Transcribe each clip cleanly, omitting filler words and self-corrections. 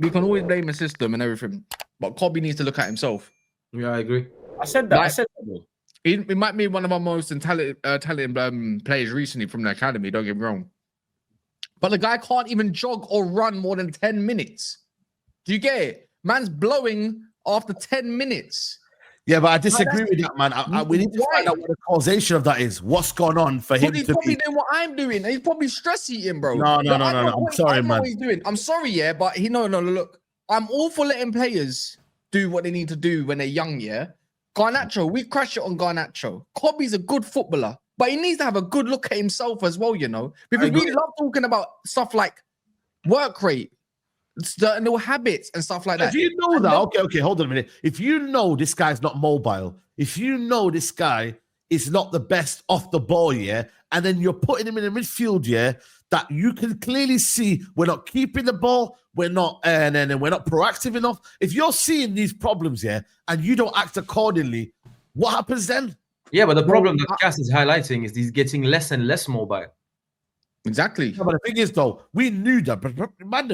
we can always blame the system and everything, but Kobbie needs to look at himself. Yeah, I agree. I said that. Bro. He might be one of our most talented players recently from the academy. Don't get me wrong, but the guy can't even jog or run more than 10 minutes. Do you get it? Man's blowing after 10 minutes. Yeah, but I disagree with that, man. We need to find out what the causation of that is. What's going on for him? He's probably doing what I'm doing. He's probably stress eating, bro. No. I'm sorry, man. What he's doing. I'm sorry, yeah, but no. Look, I'm all for letting players do what they need to do when they're young, yeah. Garnacho, we crash it on Garnacho. Kobbie's a good footballer, but he needs to have a good look at himself as well, you know, because we love talking about stuff like work rate, certain little habits and stuff like that. If you know that, okay, hold on a minute. If you know this guy's not mobile, if you know this guy is not the best off the ball, yeah, and then you're putting him in the midfield, yeah, that you can clearly see we're not keeping the ball, we're not proactive enough. If you're seeing these problems, yeah, and you don't act accordingly, what happens then? Yeah, but the problem that Cass is highlighting is he's getting less and less mobile. Exactly. Yeah, but the thing is, though, we knew that.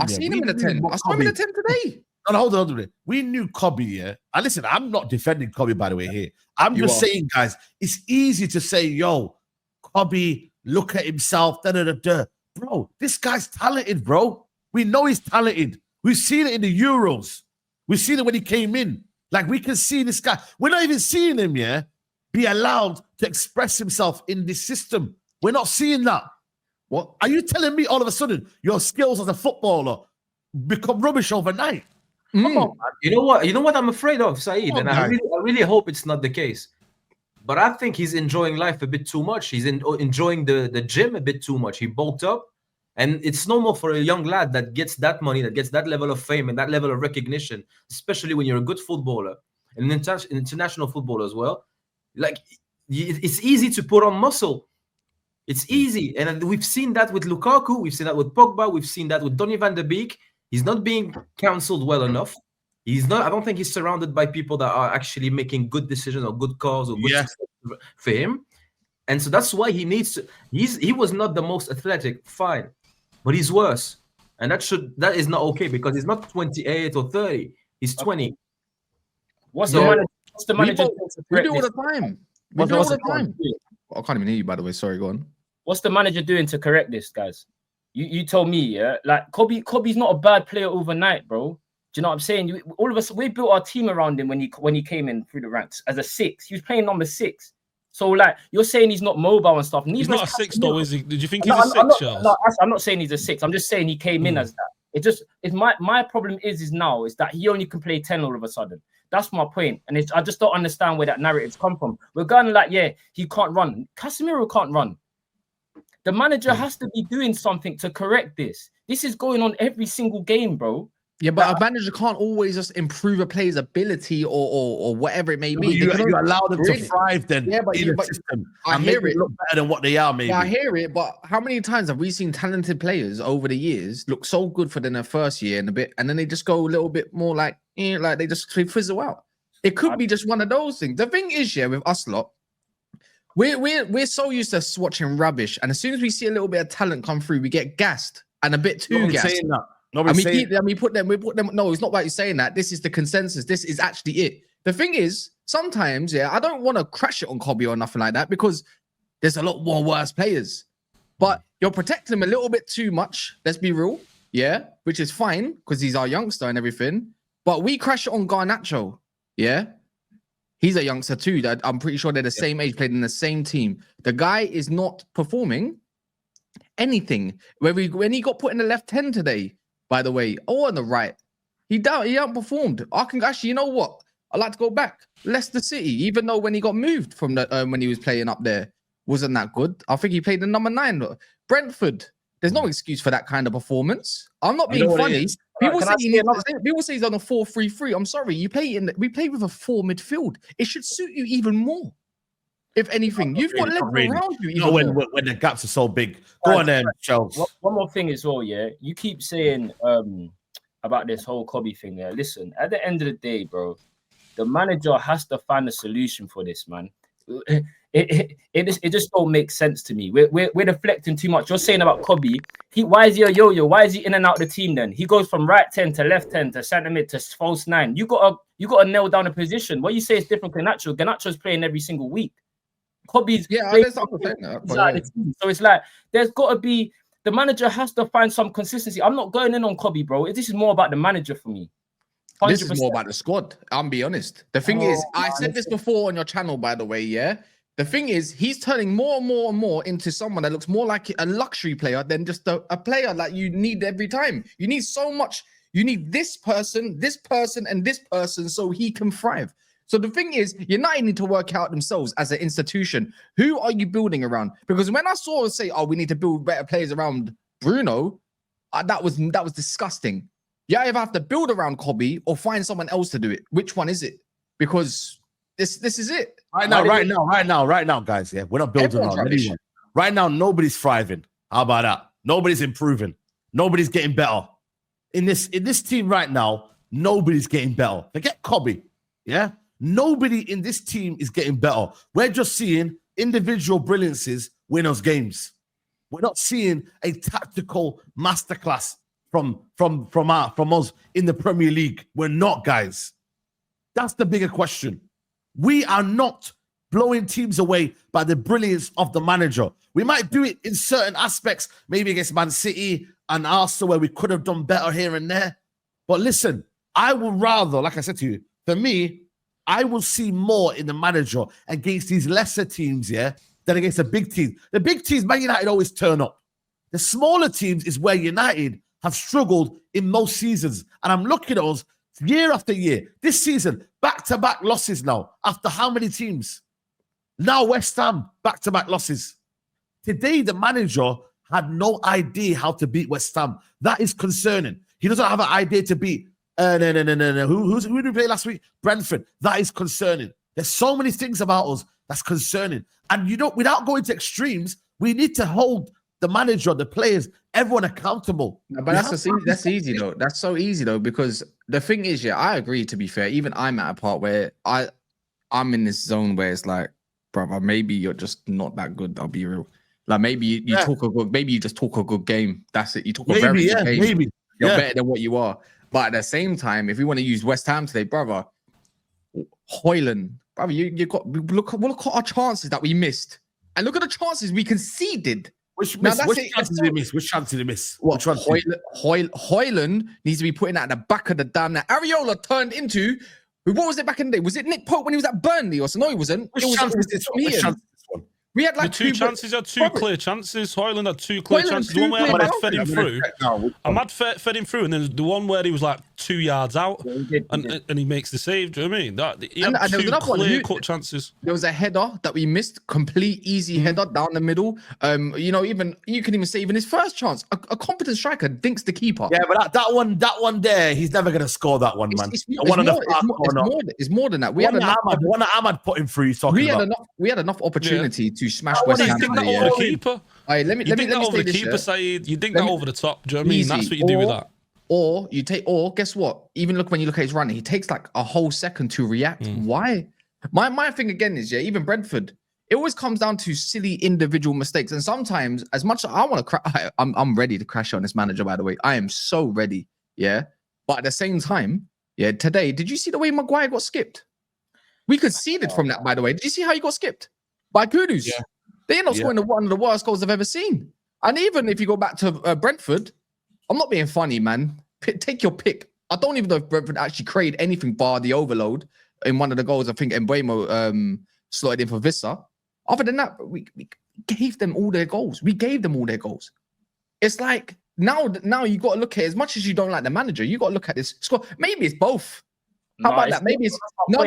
I've seen him in the 10. I saw him in the 10 today. No, hold on a minute. We knew Kobbie, yeah. And listen, I'm not defending Kobbie, by the way, here. I'm just saying, guys, it's easy to say, yo, Kobbie, look at himself, da-da-da-da. Bro, this guy's talented, bro. We know he's talented. We've seen it in the Euros. We've seen it when he came in. Like, we can see this guy. We're not even seeing him, yeah, be allowed to express himself in this system. We're not seeing that. What are you telling me? All of a sudden, your skills as a footballer become rubbish overnight? Come on, man. You know what I'm afraid of, Saeed, and I really hope it's not the case. But I think he's enjoying life a bit too much. He's enjoying the gym a bit too much. He bulked up, and it's normal for a young lad that gets that money, that gets that level of fame and that level of recognition, especially when you're a good footballer and an international footballer as well. Like, it's easy to put on muscle. It's easy, and we've seen that with Lukaku, we've seen that with Pogba, we've seen that with Donny van de Beek. He's not being counseled well enough. He's not. I don't think he's surrounded by people that are actually making good decisions or good calls or good for him. And so that's why he needs to. He was not the most athletic, fine, but he's worse, and that is not okay because he's not 28 or 30. He's 20. What's the manager? We do all the time. We do all the time. I can't even hear you, by the way. Sorry, go on. What's the manager doing to correct this, guys? You told me, yeah? Like, Kobbie's not a bad player overnight, bro. Do you know what I'm saying? All of us, we built our team around him when he came in through the ranks as a 6. He was playing number 6. So, like, you're saying he's not mobile and stuff. He's not a 6, though, is he? Did you think he's a 6, Charles? No, I'm not saying he's a 6. I'm just saying he came in as that. My problem is that he only can play 10 all of a sudden. That's my point. And I just don't understand where that narrative's come from. We're going like, yeah, he can't run. Casemiro can't run. The manager has to be doing something to correct this. This is going on every single game, bro. Yeah, but a manager can't always just improve a player's ability or whatever it may be. You allow them to thrive then in the system. I hear it. Look better than what they are, maybe. Yeah, I hear it, but how many times have we seen talented players over the years look so good for their first year and then they just go a little bit more like they just fizzle out. It could be just one of those things. The thing is, yeah, with us lot, we're so used to watching rubbish, and as soon as we see a little bit of talent come through, we get gassed and a bit too gassed. Saying that. We put them. No, it's not about you saying that. This is the consensus. This is actually it. The thing is, sometimes, yeah, I don't want to crash it on Kobbie or nothing like that because there's a lot more worse players. But you're protecting him a little bit too much. Let's be real, yeah, which is fine because he's our youngster and everything. But we crash it on Garnacho, yeah. He's a youngster too. That I'm pretty sure they're the same age, played in the same team. The guy is not performing anything. When he got put in the left 10 today, by the way, or on the right, he outperformed. I can actually, you know what? I'd like to go back. Leicester City, even though when he got moved from the when he was playing up there, wasn't that good. I think he played the number 9. Brentford. There's no excuse for that kind of performance. I'm not being funny. People say he's on a 4-3-3. I'm sorry. We play with a 4 midfield. It should suit you even more. If anything, you've got legs around you. You know when the gaps are so big. Go on then, Charles. One more thing as well, yeah. You keep saying about this whole Kobbie thing there. Listen, at the end of the day, bro, the manager has to find a solution for this, man. it just don't make sense to me. We're deflecting too much. You're saying about Kobbie. Why is he a yo-yo? Why is he in and out of the team then? He goes from right 10 to left 10 to centre mid to false 9. You gotta nail down a position. What you say is different. Garnacho's playing every single week. Kobbie's so it's like there's got to be, the manager has to find some consistency. I'm not going in on Kobbie, bro. This is more about the manager for me. 100%. This is more about the squad. I'll be honest. The thing is, I said this before on your channel, by the way, yeah? The thing is, he's turning more and more and more into someone that looks more like a luxury player than just a player that you need every time. You need so much. You need this person, and this person so he can thrive. So the thing is, United need to work out themselves as an institution. Who are you building around? Because when I saw us say, oh, we need to build better players around Bruno, that was disgusting. You either have to build around Kobbie or find someone else to do it. Which one is it? Because this is it. Right now, guys. Yeah, we're not building around anyone. Right now, nobody's thriving. How about that? Nobody's improving. Nobody's getting better. In this team right now, nobody's getting better. Forget Kobbie. Yeah. Nobody in this team is getting better. We're just seeing individual brilliances win us games. We're not seeing a tactical masterclass from us in the Premier League. We're not, guys. That's the bigger question. We are not blowing teams away by the brilliance of the manager. We might do it in certain aspects, maybe against Man City and Arsenal, where we could have done better here and there. But listen, I would rather, like I said to you, for me, I will see more in the manager against these lesser teams, yeah, than against the big teams. The big teams, Man United always turn up. The smaller teams is where United have struggled in most seasons. And I'm looking at us year after year. This season, back-to-back losses now. After how many teams? Now West Ham, back-to-back losses. Today, the manager had no idea how to beat West Ham. That is concerning. He doesn't have an idea to beat no. Who did we play last week? Brentford. That is concerning. There's so many things about us that's concerning. And without going to extremes, we need to hold the manager, the players, everyone accountable. No, but that's easy though. That's so easy though, because the thing is, yeah, I agree. To be fair, even I'm at a part where I'm in this zone where it's like, brother, maybe you're just not that good. I'll be real. Like maybe you talk a good, maybe you just talk a good game. That's it. You talk a very good game. Maybe you're better than what you are. But at the same time, if we want to use West Ham today, brother, Højlund, brother, you got look at our chances that we missed, and look at the chances we conceded. Which chances did he miss? Which chance did he miss? What Højlund needs to be putting at the back of the damn net. Areola turned into, what was it back in the day? Was it Nick Pope when he was at Burnley or so? No, he wasn't. Which chance is this one? We had like two chances. Had two clear chances. Højlund had two clear chances. The one where Ahmad fed him through. Ahmad fed him through, and then the one where he was like 2 yards out, and he makes the save. Do you know what I mean? He had two clear cut chances. There was a header that we missed, complete easy header down the middle. Even you can even say even his first chance, a competent striker dinks the keeper. Yeah, but that one there, he's never gonna score that one, man. It's more than that. We had one that Ahmad put him through. He's talking about. We had enough opportunity to smash West Ham. You think that over the keeper? Let me say over the keeper, Saeed. You think that over the top. Do you know what I mean? That's what you do with that. Or guess what? Even when you look at his running, he takes like a whole second to react. Why? My thing again is, even Brentford, it always comes down to silly individual mistakes. And sometimes, as much as I want to I'm ready to crash on this manager, by the way. I am so ready. Yeah. But at the same time, today, did you see the way Maguire got skipped? We conceded from that, by the way. Did you see how he got skipped? By Kudus. Yeah. They end up scoring one of the worst goals I've ever seen. And even if you go back to Brentford, I'm not being funny, man. Take your pick. I don't even know if Brentford actually created anything bar the overload in one of the goals. I think Mbeumo slotted in for Vissa. Other than that, we gave them all their goals. It's like now you got to look at it, as much as you don't like the manager, you got to look at this squad. Maybe it's both. How about that? Maybe it's no.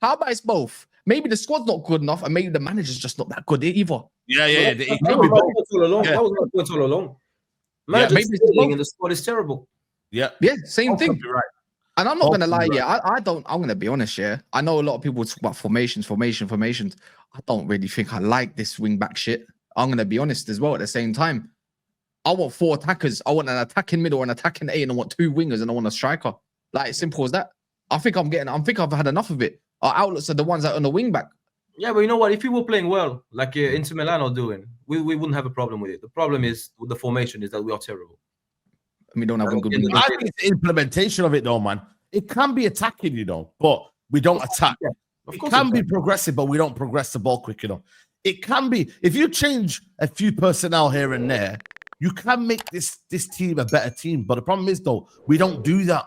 How about it's both? Maybe the squad's not good enough, and maybe the manager's just not that good either. Yeah. That was all along. Manager's failing and the squad is terrible. Yeah, same thing. Right. And I'm not gonna lie, I'm gonna be honest, I know a lot of people talk about formations. I don't really think I like this wing back shit. I'm gonna be honest as well. At the same time, I want 4 attackers. I want an attacking middle, an attacking 8, and I want 2 wingers, and I want a striker. Like, simple as that. I think I've had enough of it. Our outlets are the ones that are on the wing back. Yeah, but you know what? If we were playing well, like Inter Milan are doing, we wouldn't have a problem with it. The problem is with the formation is that we are terrible. We don't have a good. I think it's the implementation of it, though, man. It can be attacking, but we don't attack. Yeah, it can be progressive, but we don't progress the ball quick enough. It can be, if you change a few personnel here and there, you can make this team a better team. But the problem is, though, we don't do that.